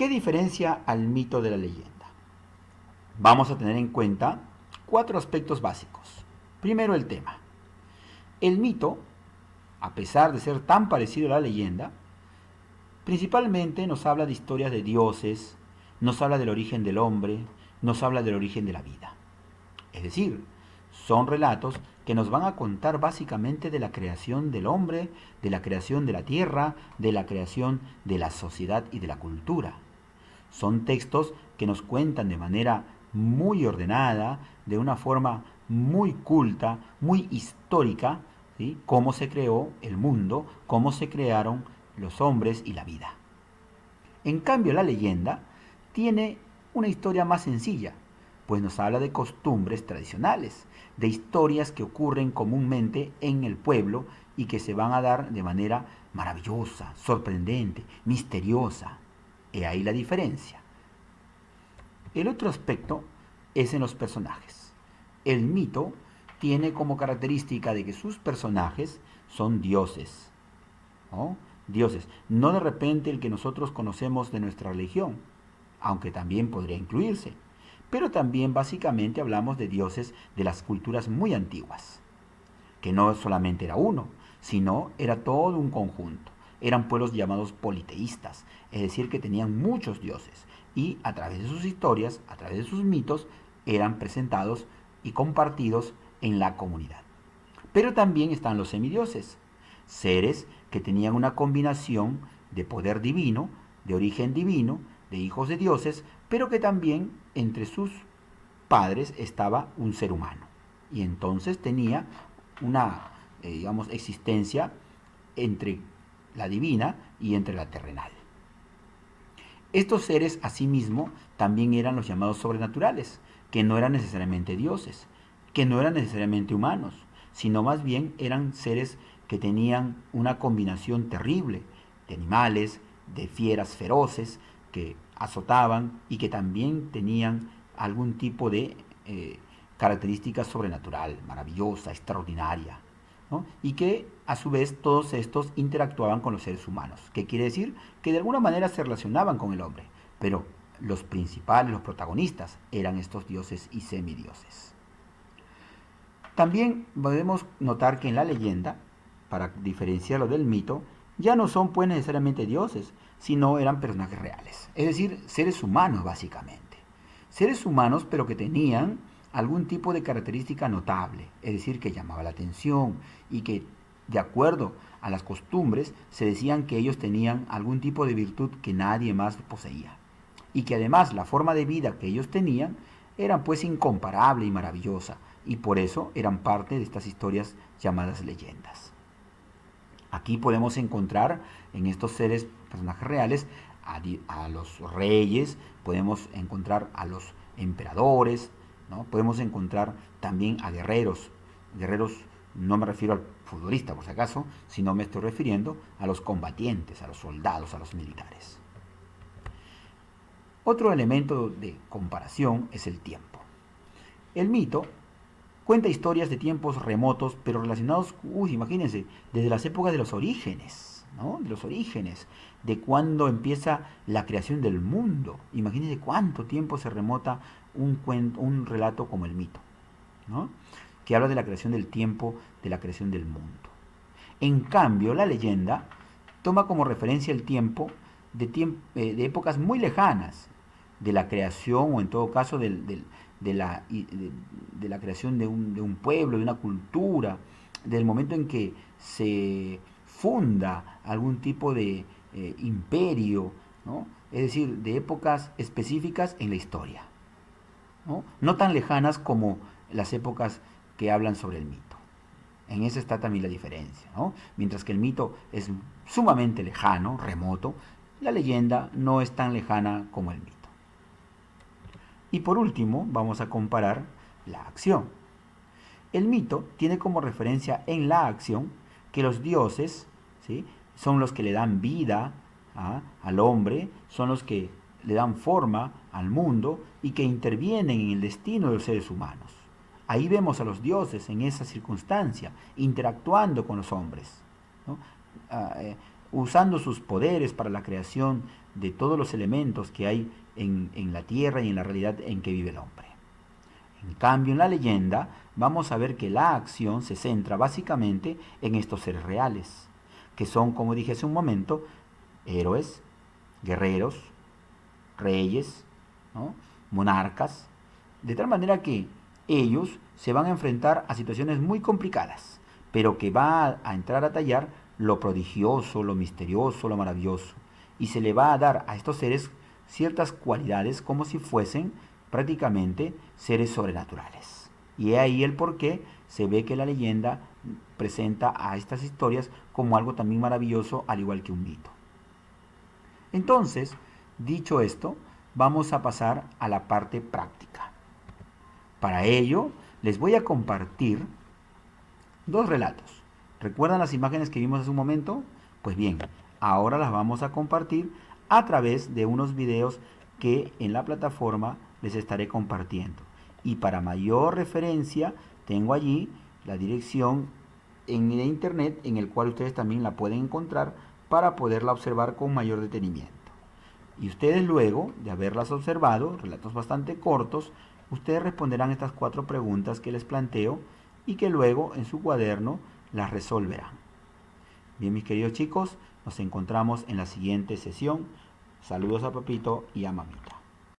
¿Qué diferencia al mito de la leyenda? Vamos a tener en cuenta 4 aspectos básicos. Primero, el tema. El mito, a pesar de ser tan parecido a la leyenda, principalmente nos habla de historias de dioses, nos habla del origen del hombre, nos habla del origen de la vida. Es decir, son relatos que nos van a contar básicamente de la creación del hombre, de la creación de la tierra, de la creación de la sociedad y de la cultura. Son textos que nos cuentan de manera muy ordenada, de una forma muy culta, muy histórica, ¿sí?, cómo se creó el mundo, cómo se crearon los hombres y la vida. En cambio, la leyenda tiene una historia más sencilla, pues nos habla de costumbres tradicionales, de historias que ocurren comúnmente en el pueblo y que se van a dar de manera maravillosa, sorprendente, misteriosa. He ahí la diferencia. El otro aspecto es en los personajes. El mito tiene como característica de que sus personajes son dioses, ¿no? Dioses, no de repente el que nosotros conocemos de nuestra religión, aunque también podría incluirse, pero también básicamente hablamos de dioses de las culturas muy antiguas, que no solamente era uno, sino era todo un conjunto. Eran pueblos llamados politeístas, es decir, que tenían muchos dioses, y a través de sus historias, a través de sus mitos, eran presentados y compartidos en la comunidad. Pero también están los semidioses, seres que tenían una combinación de poder divino, de origen divino, de hijos de dioses, pero que también entre sus padres estaba un ser humano. Y entonces tenía una, existencia entre la divina y entre la terrenal. Estos seres, asimismo, también eran los llamados sobrenaturales, que no eran necesariamente dioses, que no eran necesariamente humanos, sino más bien eran seres que tenían una combinación terrible de animales, de fieras feroces que azotaban y que también tenían algún tipo de característica sobrenatural, maravillosa, extraordinaria, ¿no? Y que a su vez todos estos interactuaban con los seres humanos, que quiere decir que de alguna manera se relacionaban con el hombre, pero los principales, los protagonistas, eran estos dioses y semidioses. También podemos notar que en la leyenda, para diferenciarlo del mito, ya no son pues necesariamente dioses, sino eran personajes reales, es decir, seres humanos básicamente. Seres humanos pero que tenían algún tipo de característica notable, es decir, que llamaba la atención y que, de acuerdo a las costumbres, se decían que ellos tenían algún tipo de virtud que nadie más poseía. Y que además la forma de vida que ellos tenían era pues incomparable y maravillosa, y por eso eran parte de estas historias llamadas leyendas. Aquí podemos encontrar en estos seres, personajes reales, a los reyes, podemos encontrar a los emperadores, ¿no? Podemos encontrar también a guerreros. Guerreros, no me refiero al futbolista por si acaso, sino me estoy refiriendo a los combatientes, a los soldados, a los militares. Otro elemento de comparación es el tiempo. El mito cuenta historias de tiempos remotos, pero relacionados, imagínense, desde las épocas de los orígenes, ¿no? De los orígenes, de cuando empieza la creación del mundo. Imagínense cuánto tiempo se remota un relato como el mito, ¿no? Que habla de la creación del tiempo, de la creación del mundo. En cambio, la leyenda toma como referencia el tiempo de épocas muy lejanas, de la creación o en todo caso de la creación de un pueblo, de una cultura, del momento en que se funda algún tipo de imperio, ¿no? Es decir, de épocas específicas en la historia, ¿no? No tan lejanas como las épocas que hablan sobre el mito. En eso está también la diferencia, ¿no? Mientras que el mito es sumamente lejano, remoto, la leyenda no es tan lejana como el mito. Y por último, vamos a comparar la acción. El mito tiene como referencia en la acción que los dioses, ¿sí?, son los que le dan vida al hombre, son los que le dan forma al mundo y que intervienen en el destino de los seres humanos. Ahí vemos a los dioses en esa circunstancia, interactuando con los hombres, ¿no? usando sus poderes para la creación de todos los elementos que hay en la tierra y en la realidad en que vive el hombre. En cambio, en la leyenda vamos a ver que la acción se centra básicamente en estos seres reales, que son, como dije hace un momento, héroes, guerreros, reyes, ¿no? Monarcas, de tal manera que ellos se van a enfrentar a situaciones muy complicadas, pero que va a entrar a tallar lo prodigioso, lo misterioso, lo maravilloso, y se le va a dar a estos seres ciertas cualidades como si fuesen prácticamente seres sobrenaturales. Y es ahí el por qué se ve que la leyenda presenta a estas historias como algo también maravilloso, al igual que un mito. Entonces, dicho esto, vamos a pasar a la parte práctica. Para ello, les voy a compartir dos relatos. ¿Recuerdan las imágenes que vimos hace un momento? Pues bien, ahora las vamos a compartir a través de unos videos que en la plataforma les estaré compartiendo. Y para mayor referencia, tengo allí la dirección en internet en el cual ustedes también la pueden encontrar para poderla observar con mayor detenimiento. Y ustedes luego de haberlas observado, relatos bastante cortos, ustedes responderán estas 4 preguntas que les planteo y que luego en su cuaderno las resolverán. Bien, mis queridos chicos, nos encontramos en la siguiente sesión. Saludos a papito y a mamita.